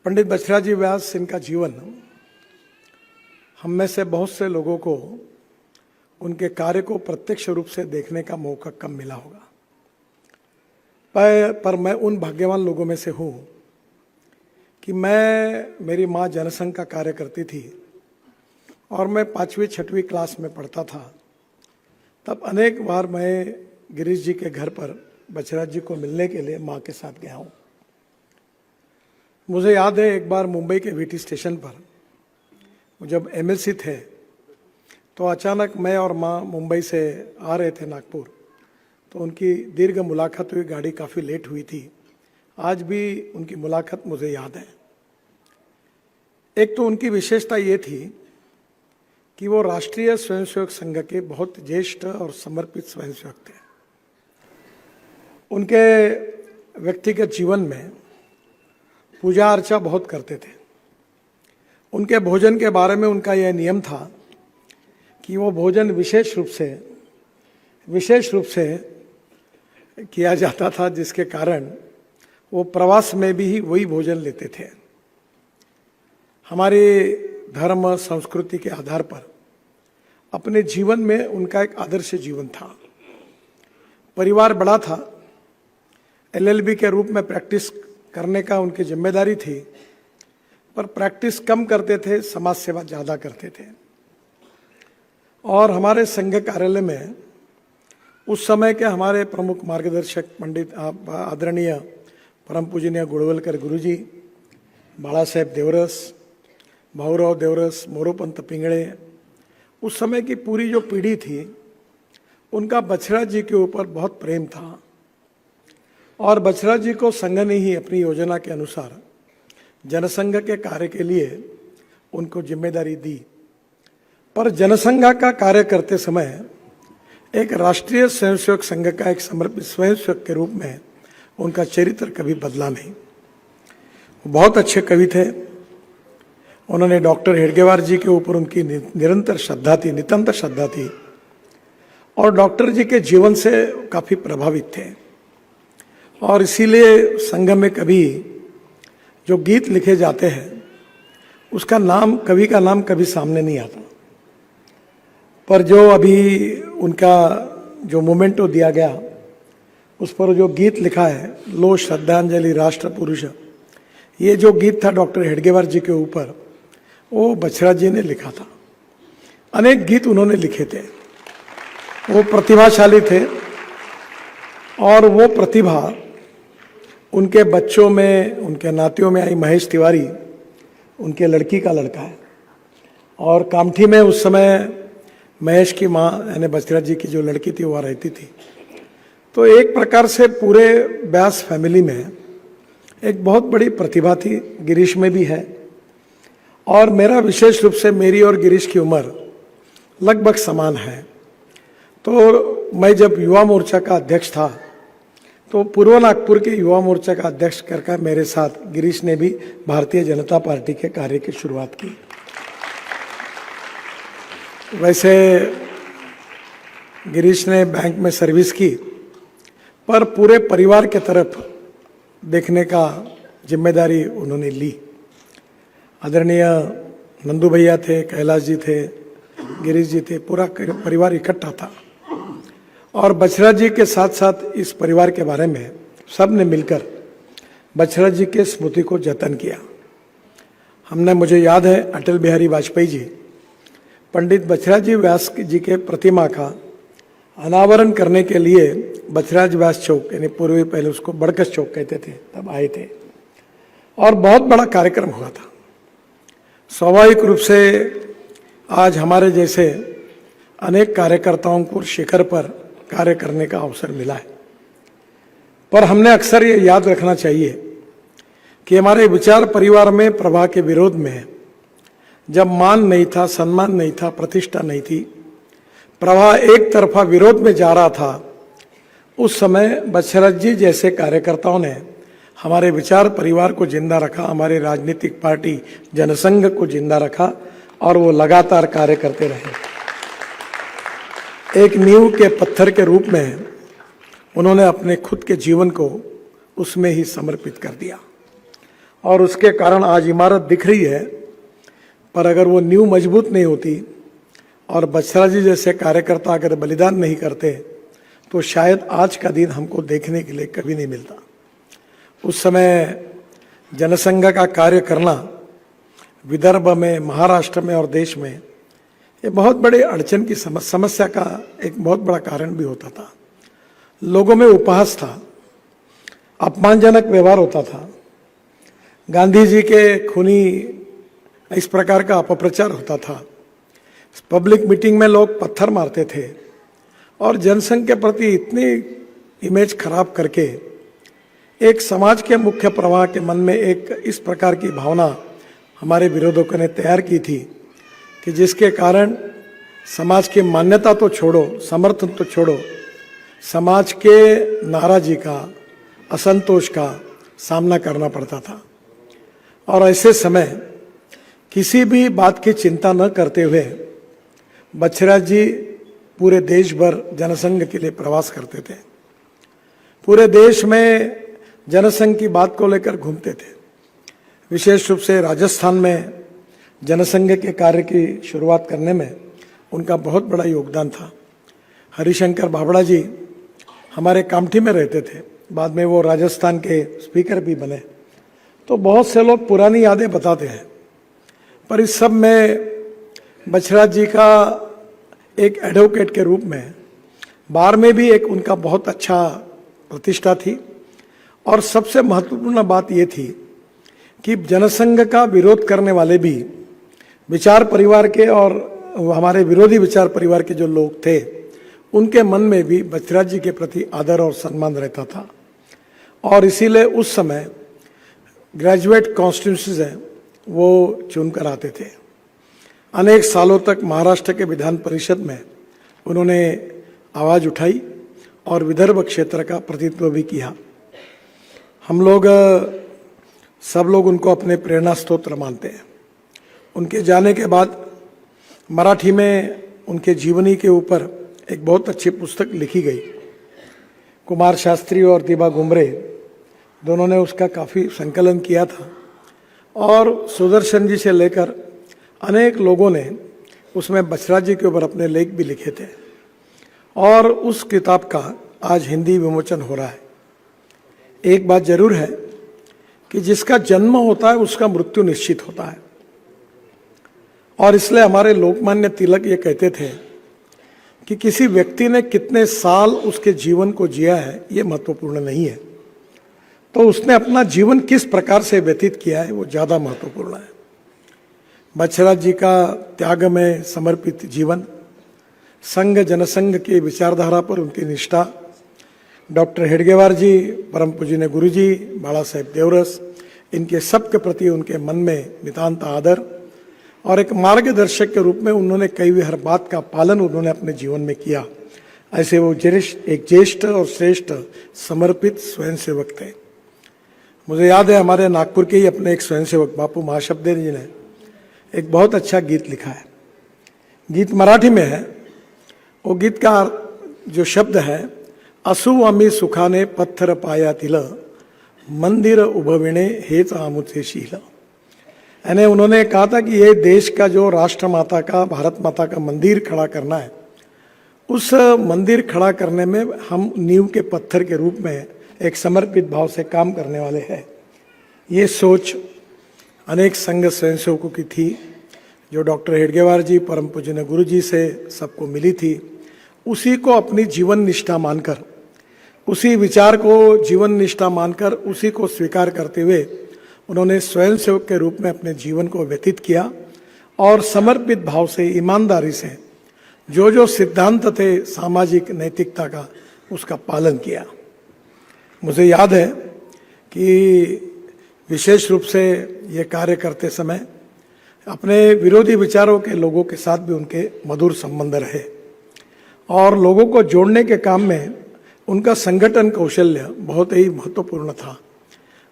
पंडित बछराजी व्यास, इनका जीवन हम में से बहुत से लोगों को उनके कार्य को प्रत्यक्ष रूप से देखने का मौका कम मिला होगा, पर मैं उन भाग्यवान लोगों में से हूँ कि मेरी माँ जनसंघ का कार्य करती थी और मैं 5वीं 6वीं क्लास में पढ़ता था। तब अनेक बार मैं गिरीश जी के घर पर बछराज जी को मिलने के लिए माँ के साथ गया हूँ। मुझे याद है एक बार मुंबई के वीटी स्टेशन पर जब एमएलसी थे तो अचानक मैं और माँ मुंबई से आ रहे थे नागपुर, तो उनकी दीर्घ मुलाकात हुई। गाड़ी काफ़ी लेट हुई थी। आज भी उनकी मुलाकात मुझे याद है। एक तो उनकी विशेषता ये थी कि वो राष्ट्रीय स्वयंसेवक संघ के बहुत ज्येष्ठ और समर्पित स्वयंसेवक थे। उनके व्यक्तिगत जीवन में पूजा अर्चा बहुत करते थे। उनके भोजन के बारे में उनका यह नियम था कि वो भोजन विशेष रूप से किया जाता था, जिसके कारण वो प्रवास में भी वही भोजन लेते थे। हमारे धर्म संस्कृति के आधार पर अपने जीवन में उनका एक आदर्श जीवन था। परिवार बड़ा था, एलएलबी के रूप में प्रैक्टिस करने का उनकी जिम्मेदारी थी, पर प्रैक्टिस कम करते थे, समाज सेवा ज़्यादा करते थे। और हमारे संघ कार्यालय में उस समय के हमारे प्रमुख मार्गदर्शक पंडित आदरणीय परम पूजनीय गुड़वलकर गुरुजी, बाला साहेब देवरस, भाऊराव देवरस, मोरोपंत पिंगड़े, उस समय की पूरी जो पीढ़ी थी उनका बछराज जी के ऊपर बहुत प्रेम था। और बछराज जी को संघ ने ही अपनी योजना के अनुसार जनसंघ के कार्य के लिए उनको जिम्मेदारी दी। पर जनसंघ का कार्य करते समय एक राष्ट्रीय स्वयंसेवक संघ का एक समर्पित स्वयंसेवक के रूप में उनका चरित्र कभी बदला नहीं। बहुत अच्छे कवि थे। उन्होंने डॉक्टर हेडगेवार जी के ऊपर उनकी निरंतर श्रद्धा थी, नितांत श्रद्धा थी, और डॉक्टर जी के जीवन से काफ़ी प्रभावित थे। और इसीलिए संघ में कभी जो गीत लिखे जाते हैं उसका नाम, कवि का नाम कभी सामने नहीं आता। पर जो अभी उनका जो मोमेंटो दिया गया उस पर जो गीत लिखा है, लो श्रद्धांजलि राष्ट्र पुरुष, ये जो गीत था डॉक्टर हेडगेवार जी के ऊपर, वो बछराज जी ने लिखा था। अनेक गीत उन्होंने लिखे थे। वो प्रतिभाशाली थे और वो प्रतिभा उनके बच्चों में, उनके नातियों में आई। महेश तिवारी उनके लड़की का लड़का है। और कामठी में उस समय महेश की माँ यानी बछराज जी की जो लड़की थी वह रहती थी। तो एक प्रकार से पूरे व्यास फैमिली में एक बहुत बड़ी प्रतिभा थी। गिरीश में भी है। और मेरा विशेष रूप से मेरी और गिरीश की उम्र लगभग समान है। तो मैं जब युवा मोर्चा का अध्यक्ष था तो पूर्व नागपुर के युवा मोर्चा का अध्यक्ष करके मेरे साथ गिरीश ने भी भारतीय जनता पार्टी के कार्य की शुरुआत की। वैसे गिरीश ने बैंक में सर्विस की, पर पूरे परिवार के तरफ देखने का जिम्मेदारी उन्होंने ली। आदरणीय नंदू भैया थे, कैलाश जी थे, गिरीश जी थे, पूरा परिवार इकट्ठा था। और बछराज जी के साथ साथ इस परिवार के बारे में सब ने मिलकर बछराज जी के स्मृति को जतन किया। हमने, मुझे याद है, अटल बिहारी वाजपेयी जी पंडित बछराज जी व्यास जी के प्रतिमा का अनावरण करने के लिए बछराज व्यास चौक, यानी पूर्वी पहले उसको बड़कस चौक कहते थे, तब आए थे और बहुत बड़ा कार्यक्रम हुआ था। स्वाभाविक रूप से आज हमारे जैसे अनेक कार्यकर्ताओं को शिखर पर कार्य करने का अवसर मिला है। पर हमने अक्सर ये याद रखना चाहिए कि हमारे विचार परिवार में प्रभा के विरोध में जब मान नहीं था, सम्मान नहीं था, प्रतिष्ठा नहीं थी, प्रभा एक तरफा विरोध में जा रहा था, उस समय बछराज जी जैसे कार्यकर्ताओं ने हमारे विचार परिवार को जिंदा रखा, हमारी राजनीतिक पार्टी जनसंघ को जिंदा रखा और वो लगातार कार्य करते रहे। एक नींव के पत्थर के रूप में उन्होंने अपने खुद के जीवन को उसमें ही समर्पित कर दिया। और उसके कारण आज इमारत दिख रही है, पर अगर वो नींव मजबूत नहीं होती और बछरा जी जैसे कार्यकर्ता अगर बलिदान नहीं करते तो शायद आज का दिन हमको देखने के लिए कभी नहीं मिलता। उस समय जनसंघ का कार्य करना विदर्भ में, महाराष्ट्र में और देश में ये बहुत बड़े अड़चन की समस्या का एक बहुत बड़ा कारण भी होता था। लोगों में उपहास था, अपमानजनक व्यवहार होता था, गांधी जी के खूनी इस प्रकार का अपप्रचार होता था, पब्लिक मीटिंग में लोग पत्थर मारते थे और जनसंघ के प्रति इतनी इमेज खराब करके एक समाज के मुख्य प्रवाह के मन में एक इस प्रकार की भावना हमारे विरोधकों ने तैयार की थी कि जिसके कारण समाज की मान्यता तो छोड़ो, समर्थन तो छोड़ो, समाज के नाराजी का, असंतोष का सामना करना पड़ता था। और ऐसे समय किसी भी बात की चिंता न करते हुए बछरा जी पूरे देश भर जनसंघ के लिए प्रवास करते थे। पूरे देश में जनसंघ की बात को लेकर घूमते थे। विशेष रूप से राजस्थान में जनसंघ के कार्य की शुरुआत करने में उनका बहुत बड़ा योगदान था। हरिशंकर बाबड़ा जी हमारे कामठी में रहते थे, बाद में वो राजस्थान के स्पीकर भी बने। तो बहुत से लोग पुरानी यादें बताते हैं, पर इस सब में बछरा जी का एक एडवोकेट के रूप में बार में भी एक उनका बहुत अच्छा प्रतिष्ठा थी। और सबसे महत्वपूर्ण बात ये थी कि जनसंघ का विरोध करने वाले भी विचार परिवार के और हमारे विरोधी विचार परिवार के जो लोग थे उनके मन में भी बछरा जी के प्रति आदर और सम्मान रहता था। और इसीलिए उस समय ग्रेजुएट कॉन्स्टिट्यूंसीज हैं वो चुनकर आते थे। अनेक सालों तक महाराष्ट्र के विधान परिषद में उन्होंने आवाज़ उठाई और विदर्भ क्षेत्र का प्रतिनिधित्व भी किया। हम लोग सब लोग उनको अपने प्रेरणा स्रोत मानते हैं। उनके जाने के बाद मराठी में उनके जीवनी के ऊपर एक बहुत अच्छी पुस्तक लिखी गई। कुमार शास्त्री और दिबा गुमरे दोनों ने उसका काफ़ी संकलन किया था और सुदर्शन जी से लेकर अनेक लोगों ने उसमें बछरा जी के ऊपर अपने लेख भी लिखे थे। और उस किताब का आज हिंदी विमोचन हो रहा है। एक बात जरूर है कि जिसका जन्म होता है उसका मृत्यु निश्चित होता है। और इसलिए हमारे लोकमान्य तिलक ये कहते थे कि किसी व्यक्ति ने कितने साल उसके जीवन को जिया है ये महत्वपूर्ण नहीं है, तो उसने अपना जीवन किस प्रकार से व्यतीत किया है वो ज़्यादा महत्वपूर्ण है। बछरा जी का त्याग में समर्पित जीवन, संघ जनसंघ की विचारधारा पर उनकी निष्ठा, डॉक्टर हेडगेवार जी, परम पूजनीय गुरु जी, बाला साहेब देवरस, इनके सब के प्रति उनके मन में नितांत आदर और एक मार्गदर्शक के रूप में उन्होंने कई भी हर बात का पालन उन्होंने अपने जीवन में किया। ऐसे वो एक ज्येष्ठ और श्रेष्ठ समर्पित स्वयंसेवक थे। मुझे याद है हमारे नागपुर के ही अपने एक स्वयंसेवक बापू महाशब्देव जी ने एक बहुत अच्छा गीत लिखा है। गीत मराठी में है। वो गीत का जो शब्द है, असू आम्ही सुखाने पत्थर पायातील मंदिर उभविणे हेच आमुचे शील। यानी उन्होंने कहा था कि ये देश का जो राष्ट्रमाता का, भारत माता का मंदिर खड़ा करना है, उस मंदिर खड़ा करने में हम नींव के पत्थर के रूप में एक समर्पित भाव से काम करने वाले हैं। ये सोच अनेक संघ स्वयंसेवकों की थी जो डॉक्टर हेडगेवार जी, परम पूजनीय गुरु जी से सबको मिली थी। उसी को अपनी जीवन निष्ठा मानकर, उसी विचार को जीवन निष्ठा मानकर, उसी को स्वीकार करते हुए उन्होंने स्वयंसेवक के रूप में अपने जीवन को व्यतीत किया और समर्पित भाव से, ईमानदारी से जो जो सिद्धांत थे सामाजिक नैतिकता का, उसका पालन किया। मुझे याद है कि विशेष रूप से ये कार्य करते समय अपने विरोधी विचारों के लोगों के साथ भी उनके मधुर संबंध रहे और लोगों को जोड़ने के काम में उनका संगठन कौशल्य बहुत ही महत्वपूर्ण था।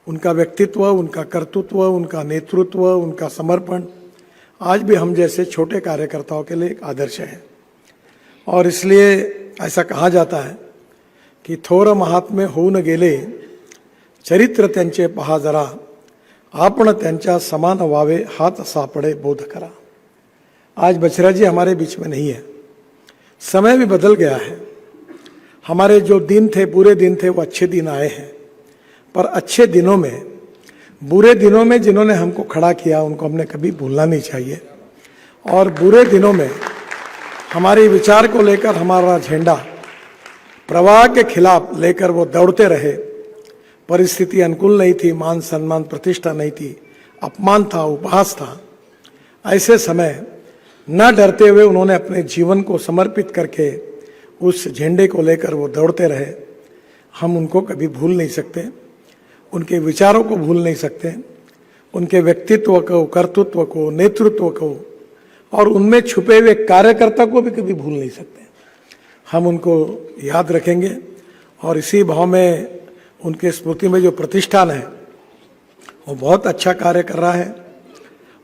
उनका व्यक्तित्व, उनका कर्तृत्व, उनका नेतृत्व, उनका समर्पण आज भी हम जैसे छोटे कार्यकर्ताओं के लिए एक आदर्श है। और इसलिए ऐसा कहा जाता है की थोर महात्मे होऊन गेले, चरित्र त्यांचे पहा जरा, आपण त्यांच्या समान व्हावे हात सापडे बोध करा। आज बछराज जी हमारे बीच में नहीं है, समय भी बदल गया है। हमारे जो दिन थे, बुरे दिन थे, वो अच्छे दिन आए हैं, पर अच्छे दिनों में, बुरे दिनों में जिन्होंने हमको खड़ा किया उनको हमने कभी भूलना नहीं चाहिए। और बुरे दिनों में हमारे विचार को लेकर हमारा झंडा प्रवाह के खिलाफ लेकर वो दौड़ते रहे। परिस्थिति अनुकूल नहीं थी, मान सम्मान प्रतिष्ठा नहीं थी, अपमान था, उपहास था। ऐसे समय न डरते हुए उन्होंने अपने जीवन को समर्पित करके उस झंडे को लेकर वो दौड़ते रहे। हम उनको कभी भूल नहीं सकते, उनके विचारों को भूल नहीं सकते, उनके व्यक्तित्व को, कर्तृत्व को, नेतृत्व को और उनमें छुपे हुए कार्यकर्ता को भी कभी भूल नहीं सकते। हम उनको याद रखेंगे और इसी भाव में उनके स्मृति में जो प्रतिष्ठान है वो बहुत अच्छा कार्य कर रहा है।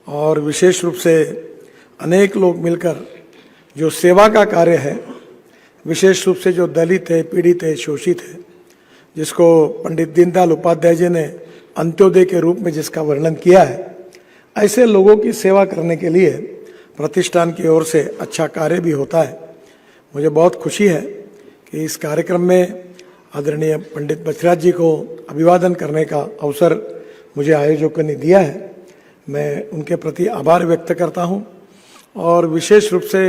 और विशेष रूप से अनेक लोग मिलकर जो सेवा का कार्य है, विशेष रूप से जो दलित है, पीड़ित है, शोषित है, जिसको पंडित दीनदयाल उपाध्याय जी ने अंत्योदय के रूप में जिसका वर्णन किया है, ऐसे लोगों की सेवा करने के लिए प्रतिष्ठान की ओर से अच्छा कार्य भी होता है। मुझे बहुत खुशी है कि इस कार्यक्रम में आदरणीय पंडित बछराज जी को अभिवादन करने का अवसर मुझे आयोजकों ने दिया है। मैं उनके प्रति आभार व्यक्त करता हूं और विशेष रूप से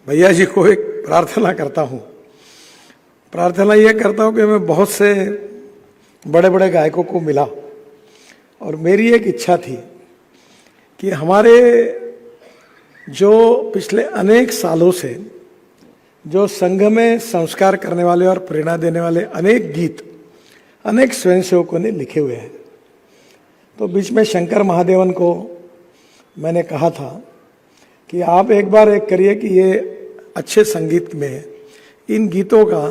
भैया जी को एक प्रार्थना करता हूं। प्रार्थना यह करता हूं कि मैं बहुत से बड़े बड़े गायकों को मिला और मेरी एक इच्छा थी कि हमारे जो पिछले अनेक सालों से जो संघ में संस्कार करने वाले और प्रेरणा देने वाले अनेक गीत अनेक स्वयंसेवकों ने लिखे हुए हैं। तो बीच में शंकर महादेवन को मैंने कहा था कि आप एक बार एक करिए कि ये अच्छे संगीत में इन गीतों का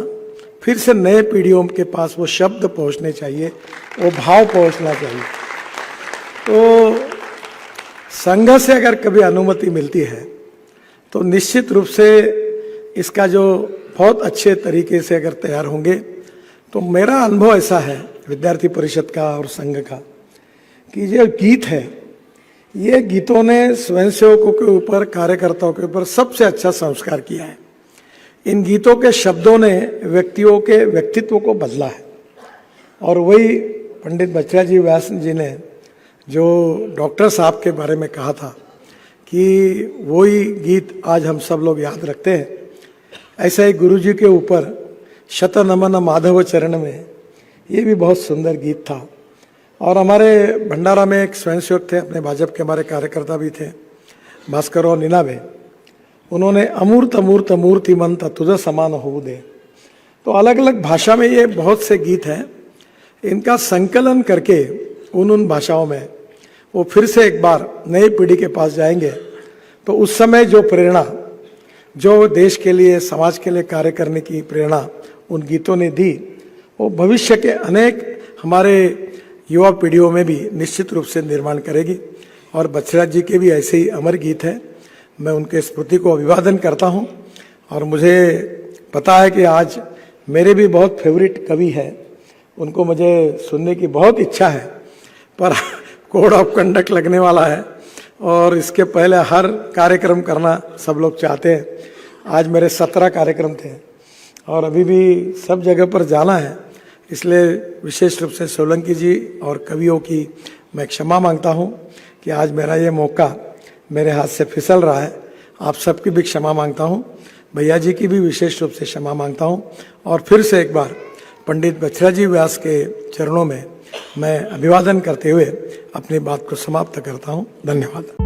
फिर से नए पीढ़ियों के पास वो शब्द पहुंचने चाहिए, वो भाव पहुंचना चाहिए। तो संघ से अगर कभी अनुमति मिलती है तो निश्चित रूप से इसका जो बहुत अच्छे तरीके से अगर तैयार होंगे तो मेरा अनुभव ऐसा है विद्यार्थी परिषद का और संघ का कि जो गीत है, ये गीतों ने स्वयंसेवकों के ऊपर, कार्यकर्ताओं के ऊपर सबसे अच्छा संस्कार किया है। इन गीतों के शब्दों ने व्यक्तियों के व्यक्तित्व को बदला है। और वही पंडित बछराज जी व्यास जी ने जो डॉक्टर साहब के बारे में कहा था कि वही गीत आज हम सब लोग याद रखते हैं। ऐसा ही गुरु जी के ऊपर शत नमन माधव चरण में, ये भी बहुत सुंदर गीत था। और हमारे भंडारा में एक स्वयंसेवक थे, अपने भाजपा के हमारे कार्यकर्ता भी थे, भास्कर और नीनाबे, उन्होंने अमूर्त अमूर्त मूर्तिमंत तुझ समान हो दे। तो अलग अलग भाषा में ये बहुत से गीत हैं, इनका संकलन करके उन भाषाओं में वो फिर से एक बार नई पीढ़ी के पास जाएंगे तो उस समय जो प्रेरणा, जो देश के लिए, समाज के लिए कार्य करने की प्रेरणा उन गीतों ने दी, वो भविष्य के अनेक हमारे युवा पीढ़ियों में भी निश्चित रूप से निर्माण करेगी। और बछराज जी के भी ऐसे ही अमर गीत हैं। मैं उनके स्मृति को अभिवादन करता हूं। और मुझे पता है कि आज मेरे भी बहुत फेवरेट कवि हैं, उनको मुझे सुनने की बहुत इच्छा है, पर कोड ऑफ कंडक्ट लगने वाला है और इसके पहले हर कार्यक्रम करना सब लोग चाहते हैं। आज मेरे 17 कार्यक्रम थे और अभी भी सब जगह पर जाना है, इसलिए विशेष रूप से सोलंकी जी और कवियों की मैं क्षमा मांगता हूं कि आज मेरा ये मौका मेरे हाथ से फिसल रहा है। आप सबकी भी क्षमा मांगता हूं, भैया जी की भी विशेष रूप से क्षमा मांगता हूं। और फिर से एक बार पंडित बछराज जी व्यास के चरणों में मैं अभिवादन करते हुए अपनी बात को समाप्त करता हूं। धन्यवाद।